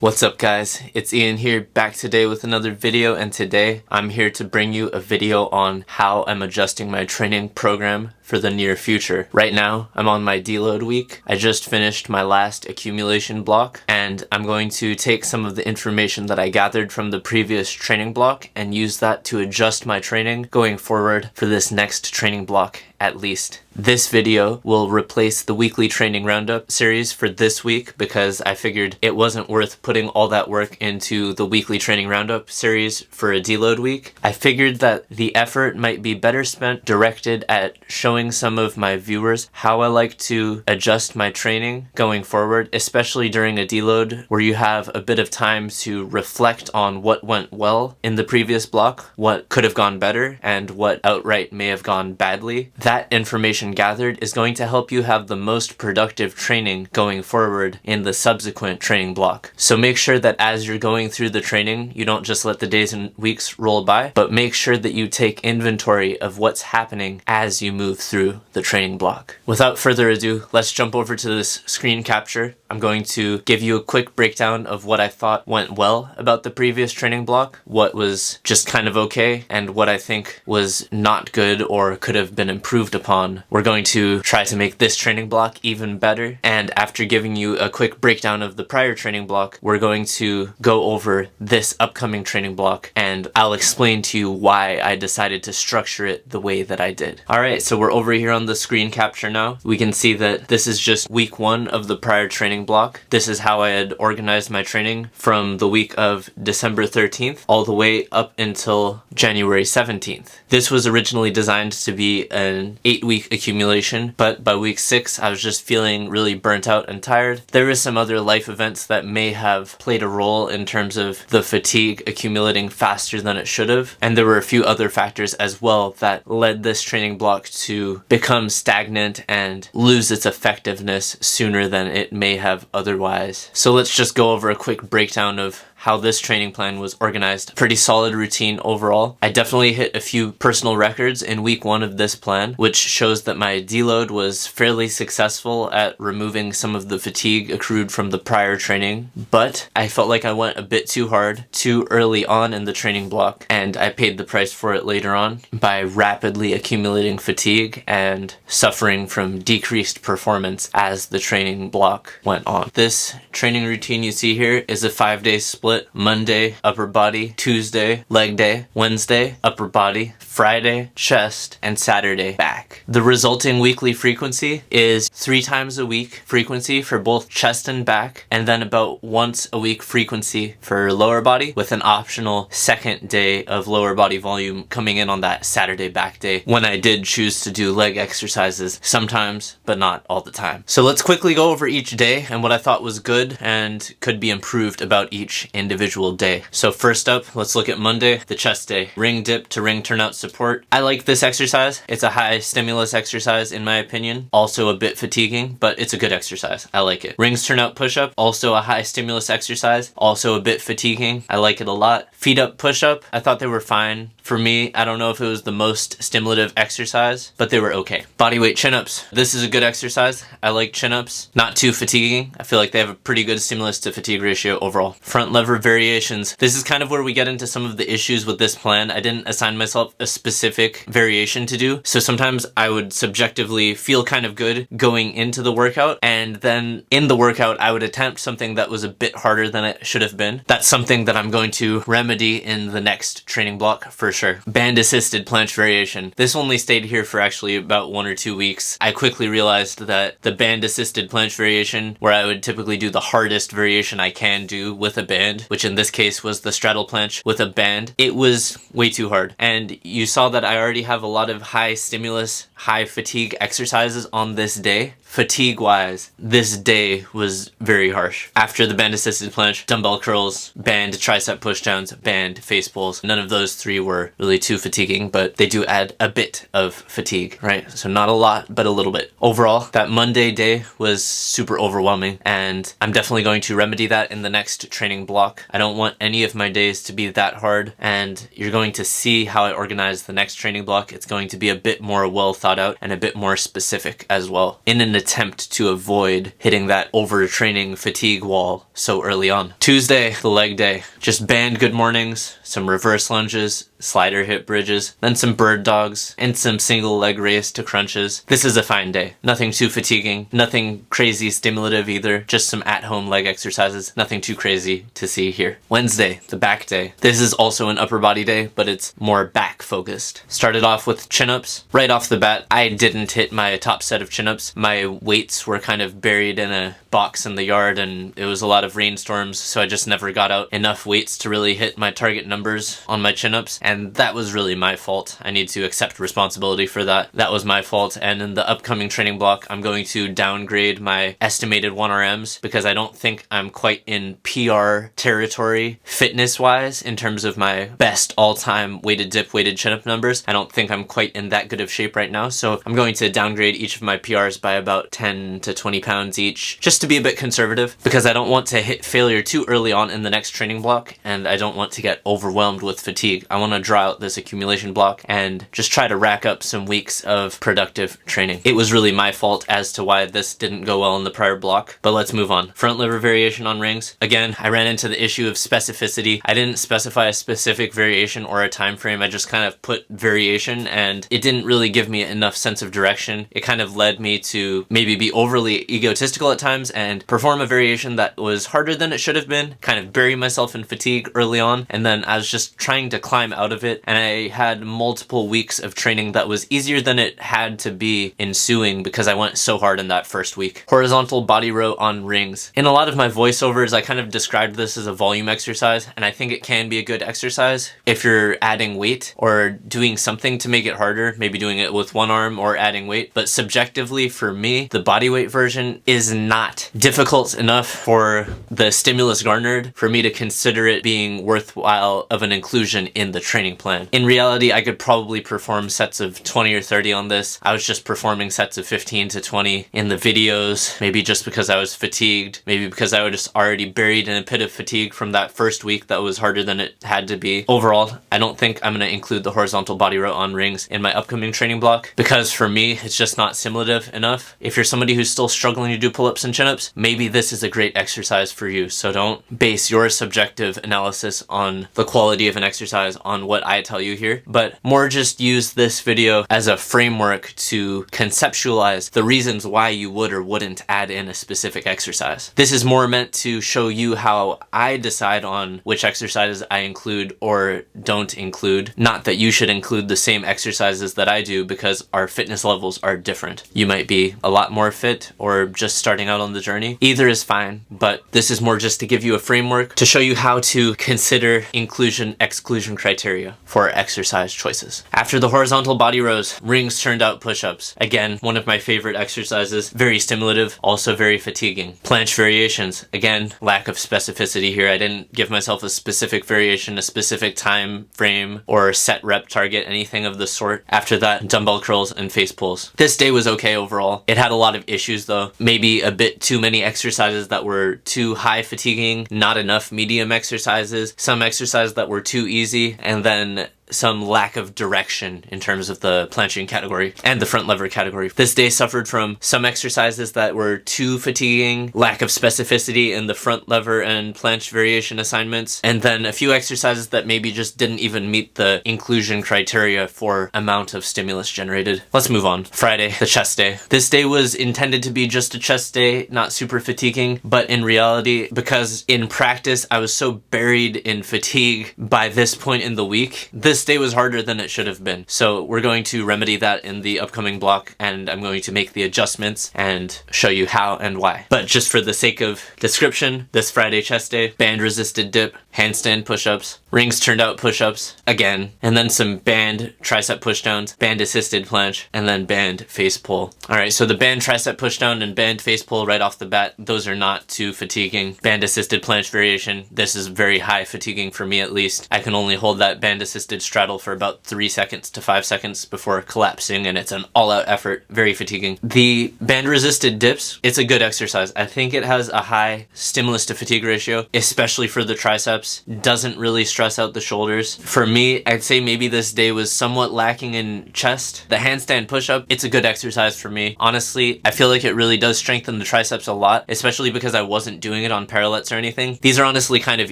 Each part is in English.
What's up guys, it's Ian here, back today with another video, and today I'm here to bring you a video on how I'm adjusting my training program for the near future. Right now, I'm on my deload week. I just finished my last accumulation block, and I'm going to take some of the information that I gathered from the previous training block and use that to adjust my training going forward for this next training block at least. This video will replace the weekly training roundup series for this week because I figured it wasn't worth putting all that work into the weekly training roundup series for a deload week. I figured that the effort might be better spent directed at showing some of my viewers how I like to adjust my training going forward, especially during a deload where you have a bit of time to reflect on what went well in the previous block, what could have gone better, and what outright may have gone badly. That information gathered is going to help you have the most productive training going forward in the subsequent training block. So make sure that as you're going through the training, you don't just let the days and weeks roll by, but make sure that you take inventory of what's happening as you move through the training block. Without further ado, let's jump over to this screen capture. I'm going to give you a quick breakdown of what I thought went well about the previous training block, what was just kind of okay, and what I think was not good or could have been improved upon. We're going to try to make this training block even better, and after giving you a quick breakdown of the prior training block, we're going to go over this upcoming training block, and I'll explain to you why I decided to structure it the way that I did. Alright, so we're over here on the screen capture now. We can see that this is just week 1 of the prior training block. This is how I had organized my training from the week of December 13th all the way up until January 17th. This was originally designed to be an 8-week accumulation, but by week 6 I was just feeling really burnt out and tired. There were some other life events that may have played a role in terms of the fatigue accumulating faster than it should have, and there were a few other factors as well that led this training block to become stagnant and lose its effectiveness sooner than it may have otherwise. So let's just go over a quick breakdown of how this training plan was organized. Pretty solid routine overall. I definitely hit a few personal records in week 1 of this plan, which shows that my deload was fairly successful at removing some of the fatigue accrued from the prior training, but I felt like I went a bit too hard too early on in the training block, and I paid the price for it later on by rapidly accumulating fatigue and suffering from decreased performance as the training block went on. This training routine you see here is a 5-day split. Monday, upper body; Tuesday, leg day; Wednesday, upper body; Friday, chest; and Saturday, back. The resulting weekly frequency is 3 times a week frequency for both chest and back, and then about once a week frequency for lower body, with an optional second day of lower body volume coming in on that Saturday back day when I did choose to do leg exercises sometimes, but not all the time. So let's quickly go over each day and what I thought was good and could be improved about each individual day. So first up, let's look at Monday, the chest day. Ring dip to ring turnout support. I like this exercise. It's a high stimulus exercise in my opinion. Also a bit fatiguing, but it's a good exercise. I like it. Rings turnout push-up, also a high stimulus exercise. Also a bit fatiguing. I like it a lot. Feet up push-up, I thought they were fine. For me, I don't know if it was the most stimulative exercise, but they were okay. Bodyweight chin-ups. This is a good exercise. I like chin-ups. Not too fatiguing. I feel like they have a pretty good stimulus to fatigue ratio overall. Front lever variations. This is kind of where we get into some of the issues with this plan. I didn't assign myself a specific variation to do, so sometimes I would subjectively feel kind of good going into the workout, and then in the workout I would attempt something that was a bit harder than it should have been. That's something that I'm going to remedy in the next training block for sure. Band assisted planche variation. This only stayed here for actually about 1 or 2 weeks. I quickly realized that the band assisted planche variation, where I would typically do the hardest variation I can do with a band, which in this case was the straddle planche with a band, it was way too hard. And you saw that I already have a lot of high stimulus, high fatigue exercises on this day. Fatigue wise, this day was very harsh. After the band assisted planche, dumbbell curls, band tricep pushdowns, band face pulls. None of those 3 were really too fatiguing, but they do add a bit of fatigue, right? So not a lot, but a little bit. Overall, that Monday day was super overwhelming, and I'm definitely going to remedy that in the next training block. I don't want any of my days to be that hard, and you're going to see how I organize the next training block. It's going to be a bit more well thought out and a bit more specific as well. In an attempt to avoid hitting that overtraining fatigue wall so early on. Tuesday, the leg day. Just band good mornings, some reverse lunges, slider hip bridges, then some bird dogs, and some single leg raise to crunches. This is a fine day. Nothing too fatiguing, nothing crazy stimulative either, just some at-home leg exercises, nothing too crazy to see here. Wednesday, the back day. This is also an upper body day, but it's more back focused. Started off with chin-ups. Right off the bat, I didn't hit my top set of chin-ups. My weights were kind of buried in a box in the yard, and it was a lot of rainstorms, so I just never got out enough weights to really hit my target numbers on my chin-ups, and that was really my fault. I need to accept responsibility for that. That was my fault, and in the upcoming training block, I'm going to downgrade my estimated 1RMs because I don't think I'm quite in PR territory fitness-wise in terms of my best all-time weighted dip, weighted chin-up numbers. I don't think I'm quite in that good of shape right now, so I'm going to downgrade each of my PRs by about 10 to 20 pounds each, just to be a bit conservative, because I don't want to hit failure too early on in the next training block, and I don't want to get overwhelmed with fatigue. I want to draw out this accumulation block and just try to rack up some weeks of productive training. It was really my fault as to why this didn't go well in the prior block, but let's move on. Front lever variation on rings. Again, I ran into the issue of specificity. I didn't specify a specific variation or a time frame. I just kind of put variation, and it didn't really give me enough sense of direction. It kind of led me to maybe be overly egotistical at times and perform a variation that was harder than it should have been, kind of bury myself in fatigue early on, and then I was just trying to climb out of it, and I had multiple weeks of training that was easier than it had to be ensuing because I went so hard in that first week. Horizontal body row on rings. In a lot of my voiceovers, I kind of described this as a volume exercise, and I think it can be a good exercise if you're adding weight or doing something to make it harder, maybe doing it with one arm or adding weight. But subjectively for me, the bodyweight version is not difficult enough for the stimulus garnered for me to consider it being worthwhile of an inclusion in the training plan. In reality, I could probably perform sets of 20 or 30 on this. I was just performing sets of 15 to 20 in the videos, maybe just because I was fatigued, maybe because I was just already buried in a pit of fatigue from that first week that was harder than it had to be. Overall, I don't think I'm going to include the horizontal body row on rings in my upcoming training block because for me, it's just not simulative enough. If you're somebody who's still struggling to do pull-ups and chin-ups, maybe this is a great exercise for you. So don't base your subjective analysis on the quality of an exercise on what I tell you here, but more just use this video as a framework to conceptualize the reasons why you would or wouldn't add in a specific exercise. This is more meant to show you how I decide on which exercises I include or don't include. Not that you should include the same exercises that I do because our fitness levels are different. You might be a lot more fit or just starting out on the journey. Either is fine, but this is more just to give you a framework to show you how to consider inclusion-exclusion criteria for exercise choices. After the horizontal body rows, rings turned out push-ups. Again, one of my favorite exercises, very stimulative, also very fatiguing. Planche variations, again, lack of specificity here. I didn't give myself a specific variation, a specific time frame, or set rep target, anything of the sort. After that, dumbbell curls and face pulls. This day was okay overall. It had a lot of issues though. Maybe a bit too many exercises that were too high fatiguing, not enough medium exercises, some exercises that were too easy, and then some lack of direction in terms of the planching category and the front lever category. This day suffered from some exercises that were too fatiguing, lack of specificity in the front lever and planche variation assignments, and then a few exercises that maybe just didn't even meet the inclusion criteria for amount of stimulus generated. Let's move on. Friday, the chest day. This day was intended to be just a chest day, not super fatiguing, but in reality, because in practice I was so buried in fatigue by this point in the week, this day was harder than it should have been. So we're going to remedy that in the upcoming block, and I'm going to make the adjustments and show you how and why. But just for the sake of description, this Friday chest day, band resisted dip, handstand push-ups, rings turned out push-ups again, and then some band tricep pushdowns, band assisted planche, and then band face pull. Alright, so the band tricep pushdown and band face pull right off the bat, those are not too fatiguing. Band assisted planche variation, this is very high fatiguing for me at least. I can only hold that band assisted straddle for about 3 seconds to 5 seconds before collapsing, and it's an all-out effort, very fatiguing. The band-resisted dips, it's a good exercise. I think it has a high stimulus to fatigue ratio, especially for the triceps. Doesn't really stress out the shoulders. For me, I'd say maybe this day was somewhat lacking in chest. The handstand push-up, it's a good exercise for me. Honestly, I feel like it really does strengthen the triceps a lot, especially because I wasn't doing it on parallettes or anything. These are honestly kind of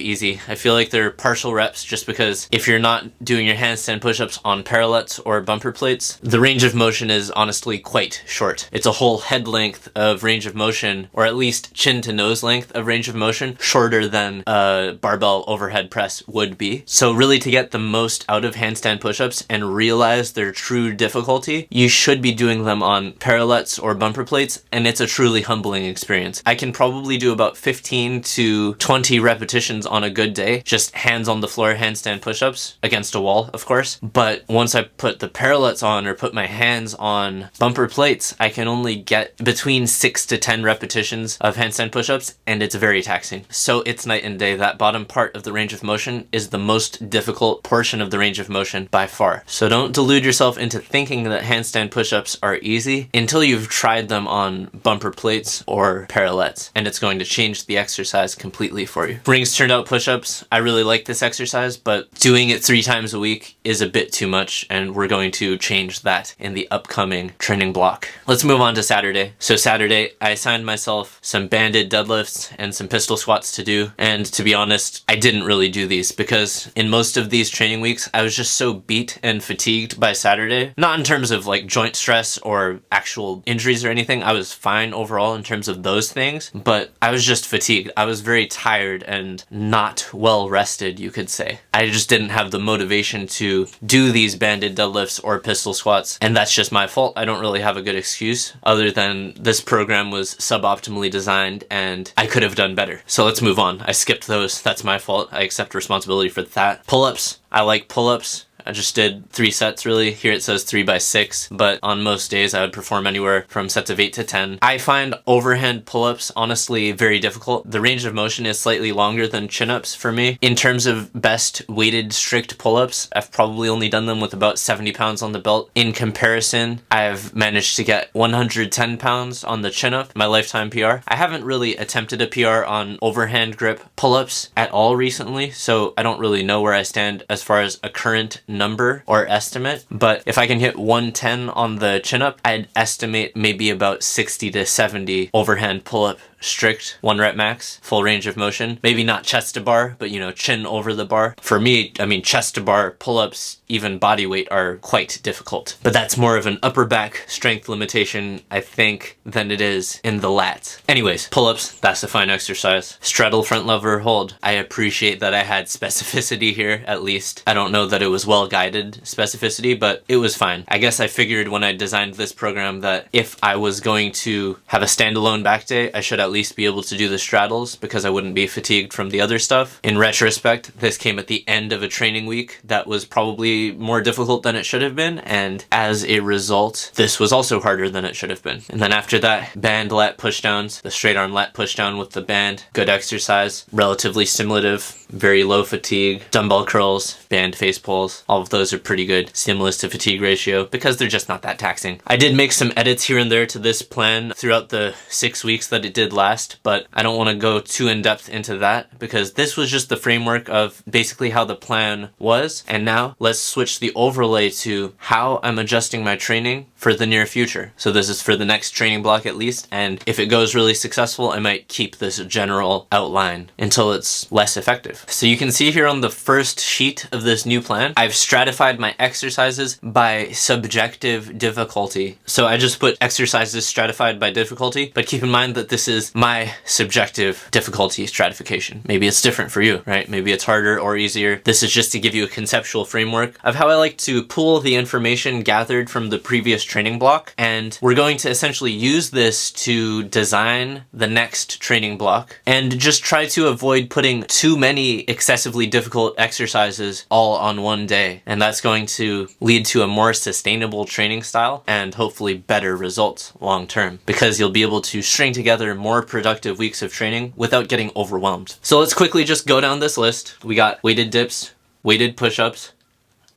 easy. I feel like they're partial reps just because if you're not doing your handstand push-ups on parallettes or bumper plates, the range of motion is honestly quite short. It's a whole head length of range of motion, or at least chin to nose length of range of motion, shorter than a barbell overhead press would be. So really, to get the most out of handstand push-ups and realize their true difficulty, you should be doing them on parallettes or bumper plates, and it's a truly humbling experience. I can probably do about 15 to 20 repetitions on a good day, just hands on the floor handstand push-ups against a wall, of course. But once I put the parallettes on or put my hands on bumper plates, I can only get between 6 to 10 repetitions of handstand push-ups, and it's very taxing. So it's night and day. That bottom part of the range of motion is the most difficult portion of the range of motion by far. So don't delude yourself into thinking that handstand push-ups are easy until you've tried them on bumper plates or parallettes, and it's going to change the exercise completely for you. Rings turned out push-ups, I really like this exercise, but doing it 3 times a week is a bit too much, and we're going to change that in the upcoming training block. Let's move on to Saturday. So Saturday, I assigned myself some banded deadlifts and some pistol squats to do, and to be honest, I didn't really do these because in most of these training weeks, I was just so beat and fatigued by Saturday. Not in terms of like joint stress or actual injuries or anything. I was fine overall in terms of those things, but I was just fatigued. I was very tired and not well rested, you could say. I just didn't have the motivation to do these banded deadlifts or pistol squats, and that's just my fault. I don't really have a good excuse other than this program was suboptimally designed and I could have done better. So let's move on. I skipped those. That's my fault. I accept responsibility for that. Pull-ups. I like pull-ups. I just did 3 sets really. Here it says 3 by 6, but on most days I would perform anywhere from sets of 8 to 10. I find overhand pull-ups honestly very difficult. The range of motion is slightly longer than chin-ups for me. In terms of best weighted strict pull-ups, I've probably only done them with about 70 pounds on the belt. In comparison, I've managed to get 110 pounds on the chin-up, my lifetime PR. I haven't really attempted a PR on overhand grip pull-ups at all recently, so I don't really know where I stand as far as a current number or estimate, but if I can hit 110 on the chin up, I'd estimate maybe about 60 to 70 overhand pull up strict 1 rep max, full range of motion. Maybe not chest to bar, but chin over the bar. For me, I mean, chest to bar pull-ups, even body weight, are quite difficult. But that's more of an upper back strength limitation, I think, than it is in the lats. Anyways, pull-ups, that's a fine exercise. Straddle front lever hold. I appreciate that I had specificity here, at least. I don't know that it was well-guided specificity, but it was fine. I guess I figured when I designed this program that if I was going to have a standalone back day, I should at least be able to do the straddles because I wouldn't be fatigued from the other stuff. In retrospect, this came at the end of a training week that was probably more difficult than it should have been, and as a result, this was also harder than it should have been. And then after that, band lat pushdowns, the straight arm lat pushdown with the band, good exercise, relatively stimulative, very low fatigue, dumbbell curls, band face pulls, all of those are pretty good. Stimulus to fatigue ratio because they're just not that taxing. I did make some edits here and there to this plan throughout the 6 weeks that it did last, but I don't want to go too in depth into that because this was just the framework of basically how the plan was. And now let's switch the overlay to how I'm adjusting my training for the near future. So this is for the next training block at least, and if it goes really successful, I might keep this general outline until it's less effective. So you can see here on the first sheet of this new plan, I've stratified my exercises by subjective difficulty. So I just put exercises stratified by difficulty, but keep in mind that this is my subjective difficulty stratification. Maybe it's different for you, right? Maybe it's harder or easier. This is just to give you a conceptual framework of how I like to pool the information gathered from the previous training block, and we're going to essentially use this to design the next training block and just try to avoid putting too many excessively difficult exercises all on one day, and that's going to lead to a more sustainable training style and hopefully better results long term because you'll be able to string together more productive weeks of training without getting overwhelmed. So let's quickly just go down this list. We got weighted dips, weighted push-ups,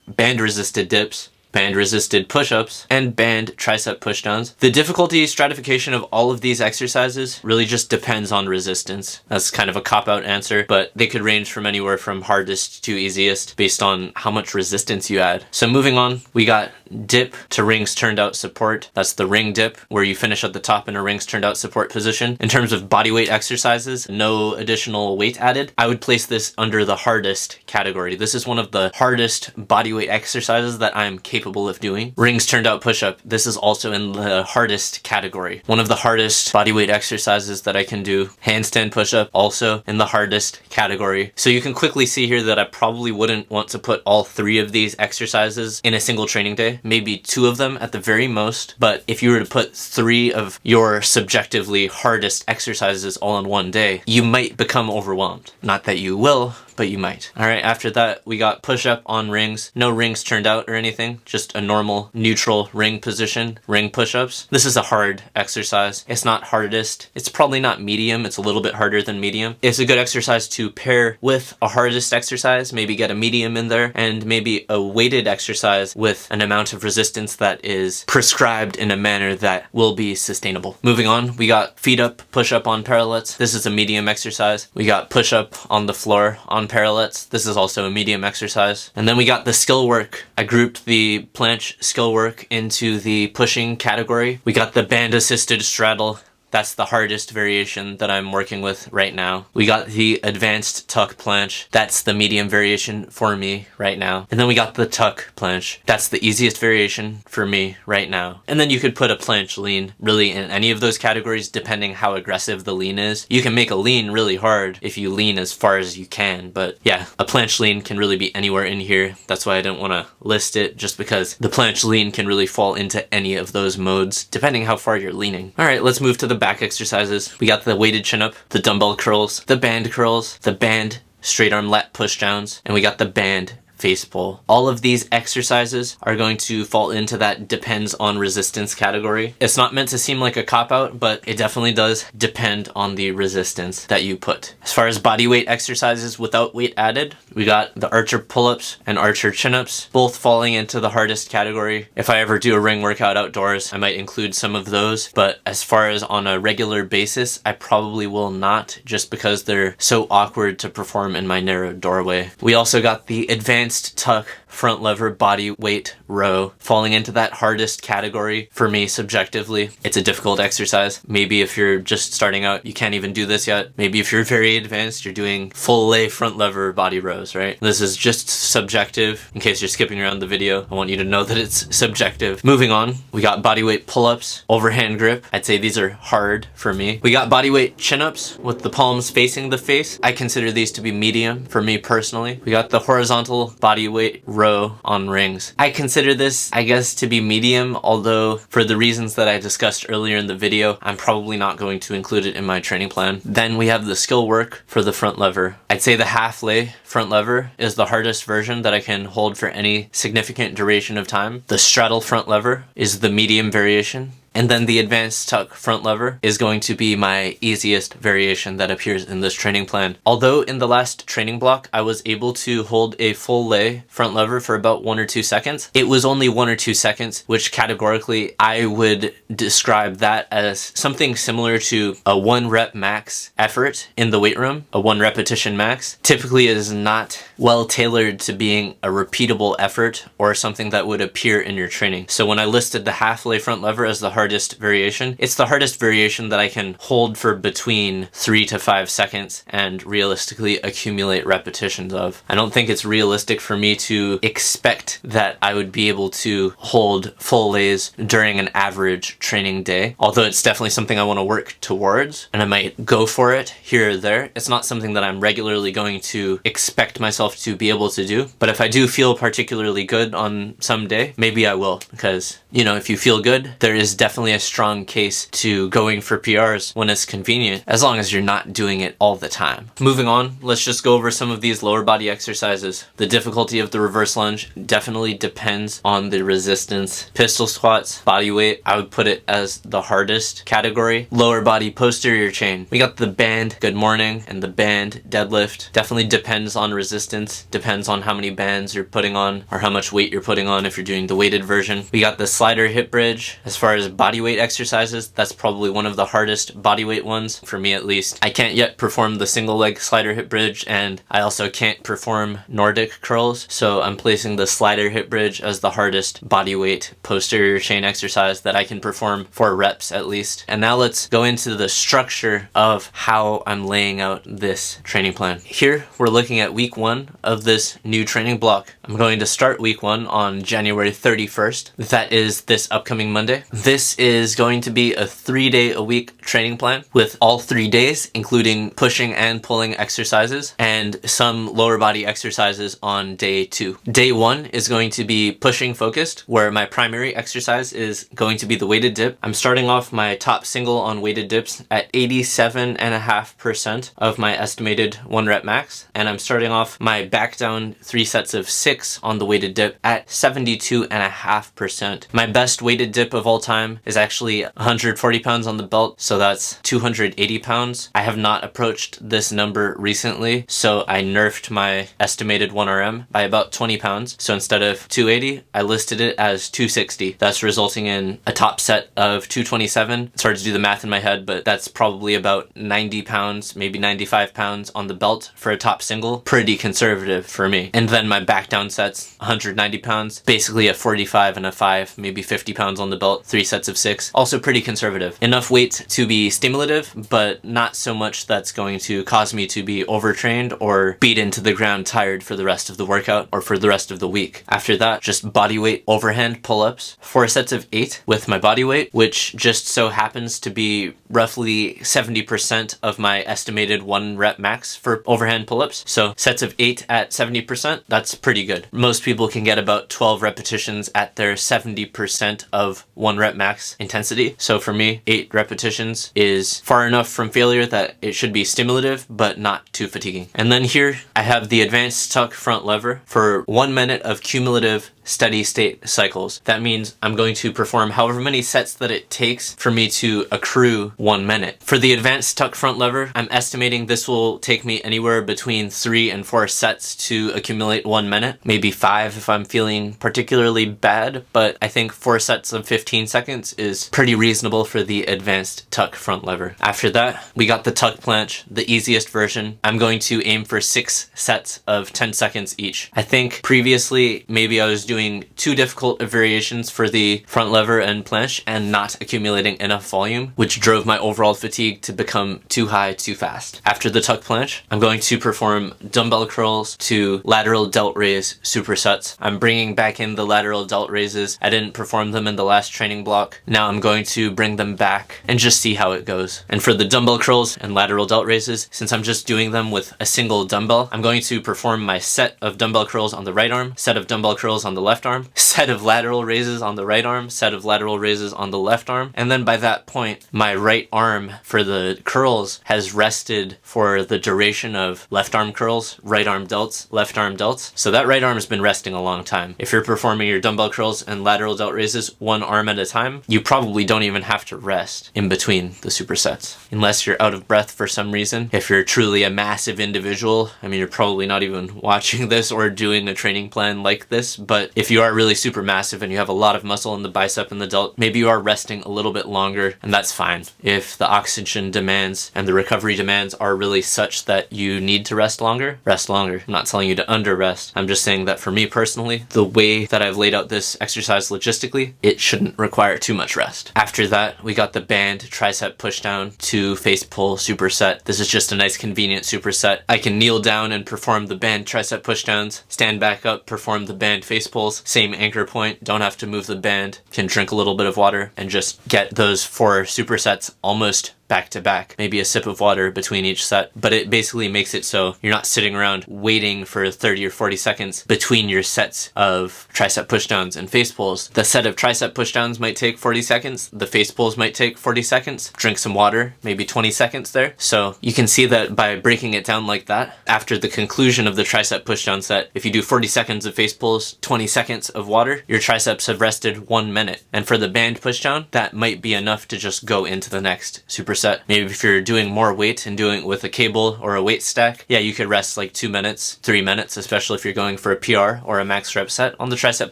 band resisted dips, band resisted push-ups, and band tricep pushdowns. The difficulty stratification of all of these exercises really just depends on resistance. That's kind of a cop-out answer, but they could range from anywhere from hardest to easiest based on how much resistance you add. So moving on, we got dip to rings turned out support. That's the ring dip, where you finish at the top in a rings turned out support position. In terms of body weight exercises, no additional weight added, I would place this under the hardest category. This is one of the hardest body weight exercises that I'm capable of doing. Rings turned out push-up, this is also in the hardest category. One of the hardest body weight exercises that I can do. Handstand push-up, also in the hardest category. So you can quickly see here that I probably wouldn't want to put all 3 of these exercises in a single training day. Maybe 2 of them at the very most, but if you were to put 3 of your subjectively hardest exercises all in one day, you might become overwhelmed. Not that you will, but you might. Alright, after that, we got push-up on rings. No rings turned out or anything, just a normal neutral ring position, ring push-ups. This is a hard exercise. It's not hardest. It's probably not medium. It's a little bit harder than medium. It's a good exercise to pair with a hardest exercise, maybe get a medium in there, and maybe a weighted exercise with an amount of resistance that is prescribed in a manner that will be sustainable. Moving on, we got feet up, push-up on parallettes. This is a medium exercise. We got push-up on the floor on parallettes. This is also a medium exercise. And then we got the skill work. I grouped the planche skill work into the pushing category. We got the band assisted straddle. That's the hardest variation that I'm working with right now. We got the advanced tuck planche. That's the medium variation for me right now. And then we got the tuck planche. That's the easiest variation for me right now. And then you could put a planche lean really in any of those categories depending how aggressive the lean is. You can make a lean really hard if you lean as far as you can, but yeah, a planche lean can really be anywhere in here. That's why I didn't want to list it, just because the planche lean can really fall into any of those modes depending how far you're leaning. All right, let's move to the back exercises. We got the weighted chin up, the dumbbell curls, the band straight arm lat push downs, and we got the band face pull. All of these exercises are going to fall into that depends on resistance category. It's not meant to seem like a cop-out, but it definitely does depend on the resistance that you put. As far as body weight exercises without weight added, we got the archer pull-ups and archer chin-ups, both falling into the hardest category. If I ever do a ring workout outdoors, I might include some of those, but as far as on a regular basis, I probably will not, just because they're so awkward to perform in my narrow doorway. We also got the advanced tuck front lever body weight row, falling into that hardest category for me subjectively. It's a difficult exercise. Maybe if you're just starting out, you can't even do this yet. Maybe if you're very advanced, you're doing full lay front lever body rows, right? This is just subjective. In case you're skipping around the video, I want you to know that it's subjective. Moving on, we got body weight pull-ups, overhand grip. I'd say these are hard for me. We got body weight chin-ups with the palms facing the face. I consider these to be medium for me personally. We got the horizontal body weight row on rings. I consider this, I guess, to be medium, although for the reasons that I discussed earlier in the video, I'm probably not going to include it in my training plan. Then we have the skill work for the front lever. I'd say the half lay front lever is the hardest version that I can hold for any significant duration of time. The straddle front lever is the medium variation. And then the advanced tuck front lever is going to be my easiest variation that appears in this training plan. Although in the last training block, I was able to hold a full lay front lever for about 1 or 2 seconds. It was only 1 or 2 seconds, which categorically I would describe that as something similar to a 1 rep max effort in the weight room. A 1 repetition max typically is not well tailored to being a repeatable effort or something that would appear in your training. So when I listed the half lay front lever as the hardest variation, it's the hardest variation that I can hold for between 3 to 5 seconds and realistically accumulate repetitions of. I don't think it's realistic for me to expect that I would be able to hold full lays during an average training day, although it's definitely something I want to work towards and I might go for it here or there. It's not something that I'm regularly going to expect myself to be able to do, but if I do feel particularly good on some day, maybe I will, because, you know, if you feel good, there is definitely definitely a strong case to going for PRs when it's convenient, as long as you're not doing it all the time. Moving on, let's just go over some of these lower body exercises. The difficulty of the reverse lunge definitely depends on the resistance. Pistol squats, body weight, I would put it as the hardest category. Lower body posterior chain. We got the band good morning and the band deadlift. Definitely depends on resistance, depends on how many bands you're putting on or how much weight you're putting on if you're doing the weighted version. We got the slider hip bridge. As far as body weight exercises, that's probably one of the hardest body weight ones, for me at least. I can't yet perform the single leg slider hip bridge, and I also can't perform Nordic curls, so I'm placing the slider hip bridge as the hardest body weight posterior chain exercise that I can perform for reps at least. And now let's go into the structure of how I'm laying out this training plan. Here we're looking at week 1 of this new training block. I'm going to start week 1 on January 31st. That is this upcoming Monday. This is going to be a 3-day-a-week training plan with all 3 days, including pushing and pulling exercises and some lower body exercises on day 2. Day 1 is going to be pushing focused, where my primary exercise is going to be the weighted dip. I'm starting off my top single on weighted dips at 87.5% of my estimated 1 rep max, and I'm starting off my back down 3 sets of 6 on the weighted dip at 72.5%. My best weighted dip of all time is actually 140 pounds on the belt, so that's 280 pounds. I have not approached this number recently, so I nerfed my estimated 1RM by about 20 pounds. So instead of 280, I listed it as 260. That's resulting in a top set of 227. It's hard to do the math in my head, but that's probably about 90 pounds, maybe 95 pounds on the belt for a top single. Pretty conservative for me. And then my back down sets, 190 pounds, basically a 45 and a 5, maybe 50 pounds on the belt, 3 sets of 6. Also pretty conservative. Enough weight to be stimulative, but not so much that's going to cause me to be overtrained or beat into the ground tired for the rest of the workout or for the rest of the week. After that, just body weight overhand pull-ups, 4 sets of 8 with my body weight, which just so happens to be roughly 70% of my estimated 1 rep max for overhand pull-ups. So sets of 8 at 70%, that's pretty good. Most people can get about 12 repetitions at their 70% of 1 rep max intensity. So for me, 8 repetitions is far enough from failure that it should be stimulative, but not too fatiguing. And then here I have the advanced tuck front lever for 1 minute of cumulative steady state cycles. That means I'm going to perform however many sets that it takes for me to accrue 1 minute. For the advanced tuck front lever, I'm estimating this will take me anywhere between 3 and 4 sets to accumulate 1 minute, maybe 5 if I'm feeling particularly bad, but I think 4 sets of 15 seconds is pretty reasonable for the advanced tuck front lever. After that, we got the tuck planche, the easiest version. I'm going to aim for 6 sets of 10 seconds each. I think previously maybe I was doing too difficult of variations for the front lever and planche and not accumulating enough volume, which drove my overall fatigue to become too high too fast. After the tuck planche, I'm going to perform dumbbell curls to lateral delt raise supersets. I'm bringing back in the lateral delt raises. I didn't perform them in the last training block. Now I'm going to bring them back and just see how it goes. And for the dumbbell curls and lateral delt raises, since I'm just doing them with a single dumbbell, I'm going to perform my set of dumbbell curls on the right arm, set of dumbbell curls on the left arm, set of lateral raises on the right arm, set of lateral raises on the left arm, and then by that point, my right arm for the curls has rested for the duration of left arm curls, right arm delts, left arm delts. So that right arm has been resting a long time. If you're performing your dumbbell curls and lateral delt raises 1 arm at a time, you probably don't even have to rest in between the supersets. Unless you're out of breath for some reason. If you're truly a massive individual, I mean, you're probably not even watching this or doing a training plan like this, but if you are really super massive and you have a lot of muscle in the bicep and the delt, maybe you are resting a little bit longer, and that's fine. If the oxygen demands and the recovery demands are really such that you need to rest longer, rest longer. I'm not telling you to under rest. I'm just saying that for me personally, the way that I've laid out this exercise logistically, it shouldn't require too much rest. After that, we got the band tricep push down to face pull superset. This is just a nice convenient superset. I can kneel down and perform the band tricep push downs, stand back up, perform the band face pulls, same anchor point, don't have to move the band, can drink a little bit of water and just get those 4 supersets almost back to back, maybe a sip of water between each set. But it basically makes it so you're not sitting around waiting for 30 or 40 seconds between your sets of tricep pushdowns and face pulls. The set of tricep pushdowns might take 40 seconds. The face pulls might take 40 seconds. Drink some water, maybe 20 seconds there. So you can see that by breaking it down like that, after the conclusion of the tricep pushdown set, if you do 40 seconds of face pulls, 20 seconds of water, your triceps have rested 1 minute. And for the band pushdown, that might be enough to just go into the next superset. Maybe if you're doing more weight and doing it with a cable or a weight stack, yeah, you could rest like 2 minutes, 3 minutes, especially if you're going for a PR or a max rep set on the tricep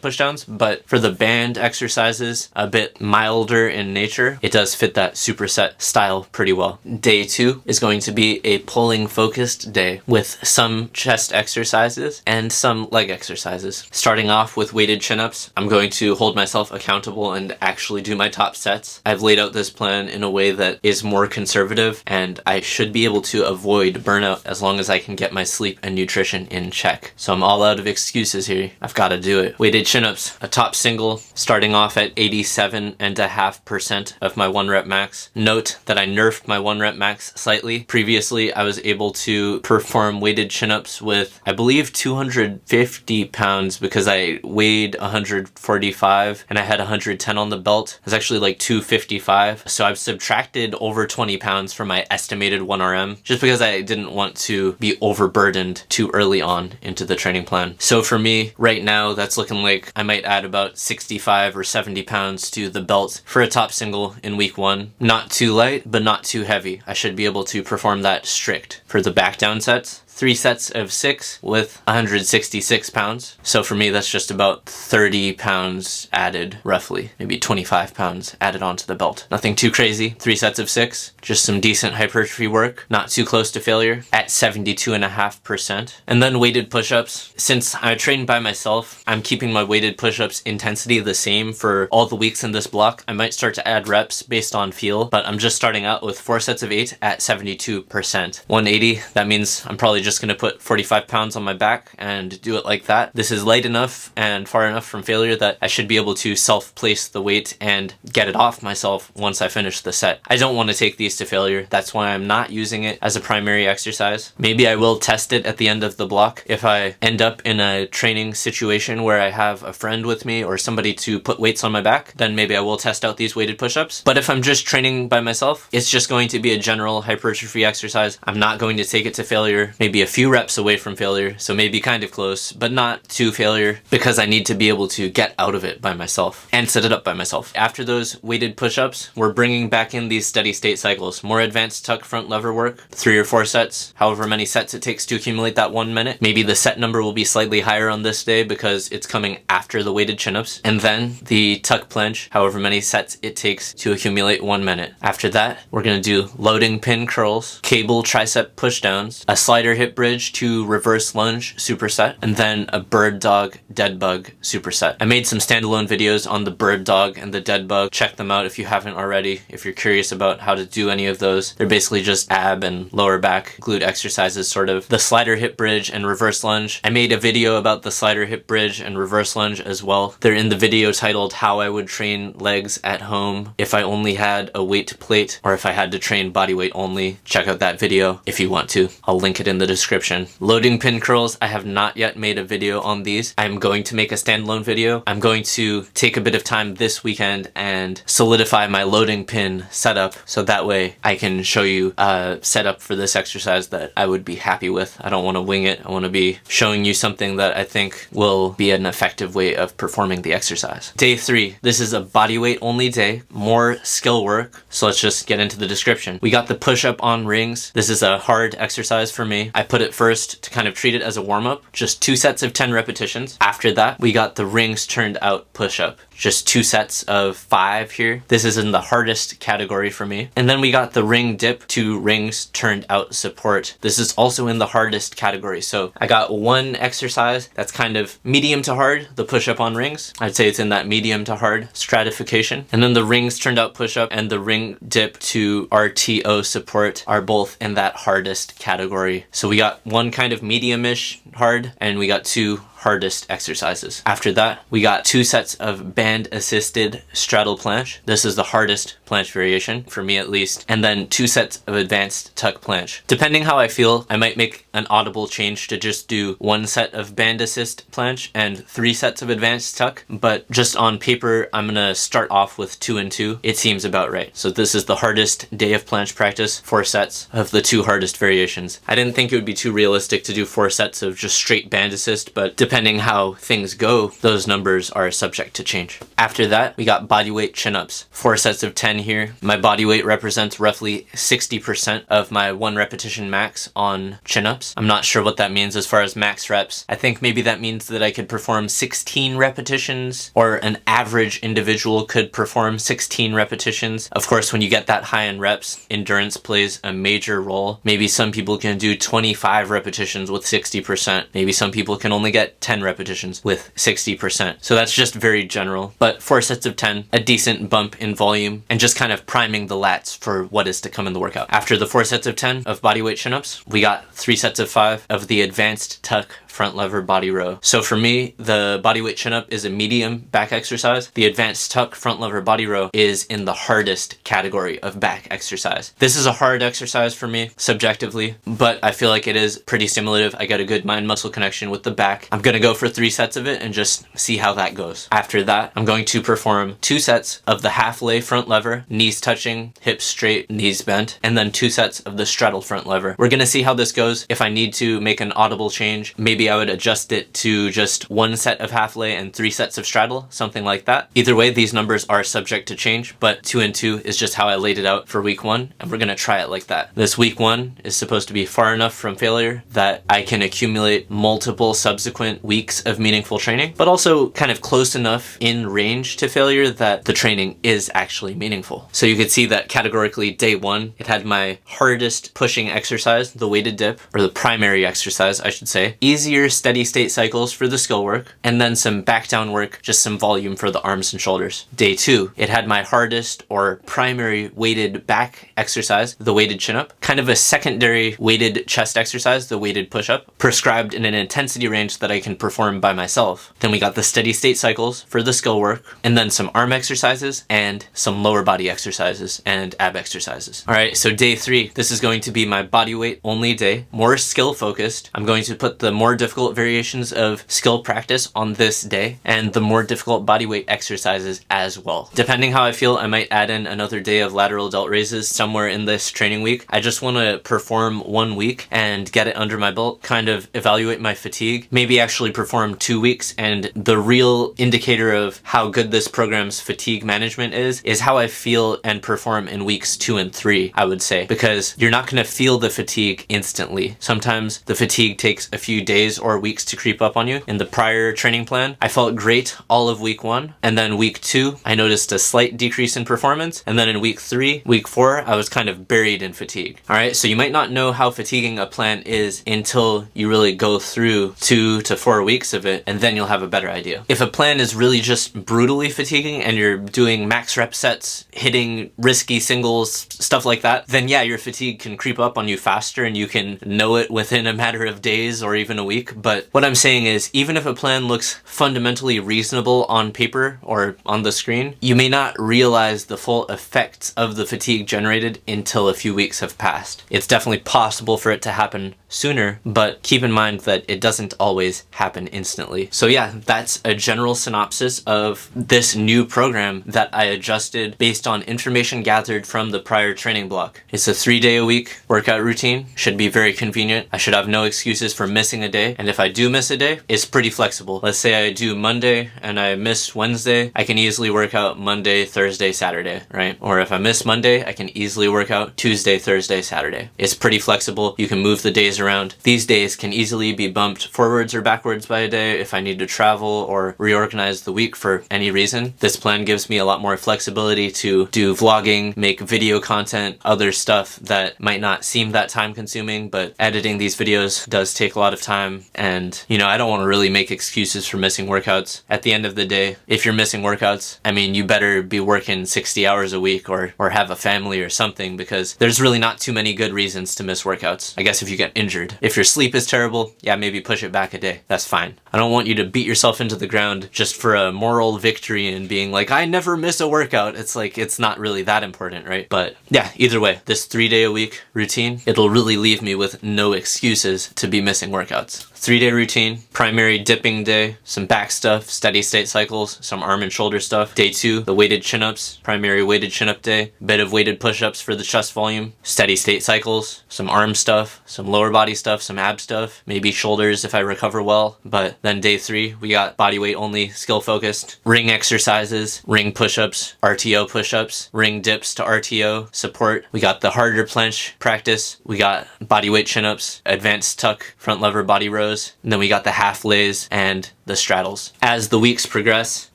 pushdowns. But for the band exercises, a bit milder in nature, it does fit that superset style pretty well. Day 2 is going to be a pulling focused day with some chest exercises and some leg exercises. Starting off with weighted chin-ups, I'm going to hold myself accountable and actually do my top sets. I've laid out this plan in a way that is more conservative, and I should be able to avoid burnout as long as I can get my sleep and nutrition in check. So I'm all out of excuses here. I've got to do it. Weighted chin-ups, a top single, starting off at 87.5% of my 1 rep max. Note that I nerfed my 1 rep max slightly. Previously, I was able to perform weighted chin-ups with, I believe, 250 pounds because I weighed 145 and I had 110 on the belt. It was actually like 255. So I've subtracted over 20 pounds from my estimated 1RM just because I didn't want to be overburdened too early on into the training plan. So for me, right now, that's looking like I might add about 65 or 70 pounds to the belt for a top single in week 1. Not too light, but not too heavy. I should be able to perform that strict. For the back down sets, 3 sets of 6 with 166 pounds. So for me, that's just about 30 pounds added, roughly. Maybe 25 pounds added onto the belt. Nothing too crazy. 3 sets of 6. Just some decent hypertrophy work. Not too close to failure at 72.5%. And then weighted push-ups. Since I train by myself, I'm keeping my weighted push-ups intensity the same for all the weeks in this block. I might start to add reps based on feel, but I'm just starting out with 4 sets of 8 at 72%. 180, that means I'm probably just going to put 45 pounds on my back and do it like that. This is light enough and far enough from failure that I should be able to self-place the weight and get it off myself once I finish the set. I don't want to take these to failure. That's why I'm not using it as a primary exercise. Maybe I will test it at the end of the block. If I end up in a training situation where I have a friend with me or somebody to put weights on my back, then maybe I will test out these weighted push-ups. But if I'm just training by myself, it's just going to be a general hypertrophy exercise. I'm not going to take it to failure. Maybe a few reps away from failure, so maybe kind of close, but not to failure because I need to be able to get out of it by myself and set it up by myself. After those weighted push-ups, we're bringing back in these steady state cycles. More advanced tuck front lever work, 3 or 4 sets, however many sets it takes to accumulate that 1 minute. Maybe the set number will be slightly higher on this day because it's coming after the weighted chin-ups. And then the tuck planche, however many sets it takes to accumulate 1 minute. After that, we're going to do loading pin curls, cable tricep pushdowns, a slider hip bridge to reverse lunge superset, and then a bird dog dead bug superset. I made some standalone videos on the bird dog and the dead bug. Check them out if you haven't already. If you're curious about how to do any of those, they're basically just ab and lower back glute exercises, sort of. The slider hip bridge and reverse lunge, I made a video about the slider hip bridge and reverse lunge as well. They're in the video titled How I Would Train Legs at Home If I Only Had a Weight Plate or If I Had to Train Body Weight Only. Check out that video if you want to. I'll link it in the description. Loading pin curls, I have not yet made a video on these. I'm going to make a standalone video. I'm going to take a bit of time this weekend and solidify my loading pin setup so that way I can show you a setup for this exercise that I would be happy with. I don't want to wing it. I want to be showing you something that I think will be an effective way of performing the exercise. Day 3. This is a body weight only day, more skill work. So let's just get into the description. We got the push-up on rings. This is a hard exercise for me. I put it first to kind of treat it as a warm-up. Just 2 sets of 10 repetitions. After that, we got the rings turned out push-up. Just 2 sets of 5 here. This is in the hardest category for me. And then we got the ring dip to rings turned out support. This is also in the hardest category. So I got one exercise that's kind of medium to hard, the push-up on rings. I'd say it's in that medium to hard stratification. And then the rings turned out push-up and the ring dip to RTO support are both in that hardest category. So we got one kind of medium-ish hard and we got 2 hardest exercises. After that, we got 2 sets of band-assisted straddle planche. This is the hardest planche variation, for me at least. And then 2 sets of advanced tuck planche. Depending how I feel, I might make an audible change to just do 1 set of band assist planche and 3 sets of advanced tuck, but just on paper, I'm gonna start off with 2 and 2. It seems about right. So this is the hardest day of planche practice, 4 sets of the 2 hardest variations. I didn't think it would be too realistic to do 4 sets of just straight band assist, but depending how things go, those numbers are subject to change. After that, we got bodyweight chin-ups. 4 sets of 10 here. My body weight represents roughly 60% of my 1 repetition max on chin-ups. I'm not sure what that means as far as max reps. I think maybe that means that I could perform 16 repetitions, or an average individual could perform 16 repetitions. Of course, when you get that high in reps, endurance plays a major role. Maybe some people can do 25 repetitions with 60%. Maybe some people can only get 10 repetitions with 60%. So that's just very general. But 4 sets of 10, a decent bump in volume, and just kind of priming the lats for what is to come in the workout. After the 4 sets of 10 of bodyweight chin-ups, we got 3 sets of 5 of the advanced tuck front lever body row. So for me, the bodyweight chin-up is a medium back exercise. The advanced tuck front lever body row is in the hardest category of back exercise. This is a hard exercise for me, subjectively, but I feel like it is pretty stimulative. I get a good mind-muscle connection with the back. I'm gonna go for 3 sets of it and just see how that goes. After that, I'm going to perform 2 sets of the half lay front lever, knees touching, hips straight, knees bent, and then 2 sets of the straddle front lever. We're gonna see how this goes. If I need to make an audible change, maybe I would adjust it to just 1 set of half lay and 3 sets of straddle, something like that. Either way, these numbers are subject to change, but 2 and 2 is just how I laid it out for week 1, and we're gonna try it like that. This week 1 is supposed to be far enough from failure that I can accumulate multiple subsequent weeks of meaningful training, but also kind of close enough in range to failure that the training is actually meaningful. So you could see that categorically day 1, it had my hardest pushing exercise, the weighted dip, or the primary exercise, I should say. Easier steady state cycles for the skill work, and then some back down work, just some volume for the arms and shoulders. Day 2, it had my hardest or primary weighted back exercise, the weighted chin-up, kind of a secondary weighted chest exercise, the weighted push-up, prescribed in an intensity range that I can perform by myself. Then we got the steady state cycles for the skill work, and then some arm exercises and some lower body exercises and ab exercises. All right, so day 3, this is going to be my body weight only day, more skill focused. I'm going to put the more difficult variations of skill practice on this day and the more difficult bodyweight exercises as well. Depending how I feel, I might add in another day of lateral delt raises somewhere in this training week. I just want to perform 1 week and get it under my belt, kind of evaluate my fatigue, maybe actually perform 2 weeks, and the real indicator of how good this program's fatigue management is how I feel and perform in weeks 2 and 3, I would say, because you're not going to feel the fatigue instantly. Sometimes the fatigue takes a few days or weeks to creep up on you. In the prior training plan, I felt great all of week 1, and then week 2, I noticed a slight decrease in performance, and then in week 3, week 4, I was kind of buried in fatigue. All right, so you might not know how fatiguing a plan is until you really go through 2 to 4 weeks of it, and then you'll have a better idea. If a plan is really just brutally fatiguing and you're doing max rep sets, hitting risky singles, stuff like that, then yeah, your fatigue can creep up on you faster and you can know it within a matter of days or even a week. But what I'm saying is, even if a plan looks fundamentally reasonable on paper or on the screen, you may not realize the full effects of the fatigue generated until a few weeks have passed. It's definitely possible for it to happen sooner, but keep in mind that it doesn't always happen instantly. So yeah, that's a general synopsis of this new program that I adjusted based on information gathered from the prior training block. It's a 3-day-a-week workout routine, should be very convenient. I should have no excuses for missing a day, and if I do miss a day, it's pretty flexible. Let's say I do Monday and I miss Wednesday, I can easily work out Monday, Thursday, Saturday, right? Or if I miss Monday, I can easily work out Tuesday, Thursday, Saturday. It's pretty flexible. You can move the days around. These days can easily be bumped forwards or backwards by a day if I need to travel or reorganize the week for any reason. This plan gives me a lot more flexibility to do vlogging, make video content, other stuff that might not seem that time consuming, but editing these videos does take a lot of time. time, and I don't want to really make excuses for missing workouts. At the end of the day, if you're missing workouts, I mean, you better be working 60 hours a week or have a family or something, because there's really not too many good reasons to miss workouts. I guess if you get injured. If your sleep is terrible, yeah, maybe push it back a day. That's fine. I don't want you to beat yourself into the ground just for a moral victory and being like, I never miss a workout. It's like, it's not really that important, right? But yeah, either way, this 3-day-a-week routine, it'll really leave me with no excuses to be missing workouts. 3-day routine, primary dipping day, some back stuff, steady state cycles, some arm and shoulder stuff. Day 2, the weighted chin-ups, primary weighted chin-up day, a bit of weighted push-ups for the chest volume, steady state cycles, some arm stuff, some lower body stuff, some ab stuff, maybe shoulders if I recover well. But then day 3, we got body weight only, skill focused, ring exercises, ring push-ups, RTO push-ups, ring dips to RTO, support. We got the harder planche practice, we got body weight chin-ups, advanced tuck, front lever body rows, and then we got the half lays and the straddles. As the weeks progress,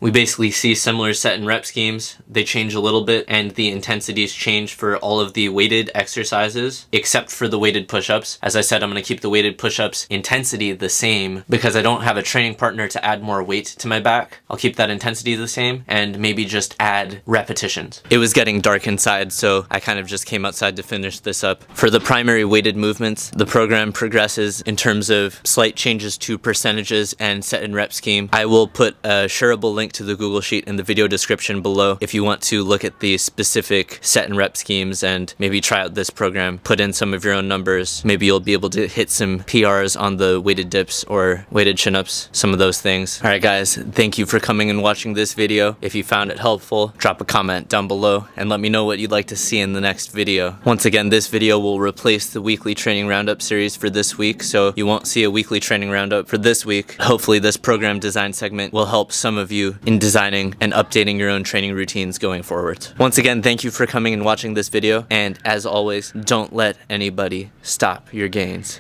we basically see similar set and rep schemes. They change a little bit, and the intensities change for all of the weighted exercises, except for the weighted push-ups. As I said, I'm going to keep the weighted push-ups intensity the same because I don't have a training partner to add more weight to my back. I'll keep that intensity the same and maybe just add repetitions. It was getting dark inside, so I kind of just came outside to finish this up. For the primary weighted movements, the program progresses in terms of slight changes to percentages and set and rep scheme. I will put a shareable link to the Google Sheet in the video description below if you want to look at the specific set and rep schemes and maybe try out this program, put in some of your own numbers. Maybe you'll be able to hit some PRs on the weighted dips or weighted chin-ups, some of those things. Alright guys, thank you for coming and watching this video. If you found it helpful, drop a comment down below and let me know what you'd like to see in the next video. Once again, this video will replace the weekly training roundup series for this week, so you won't see a weekly training roundup for this week. Hopefully this program design segment will help some of you in designing and updating your own training routines going forward. Once again, thank you for coming and watching this video, and as always, don't let anybody stop your gains.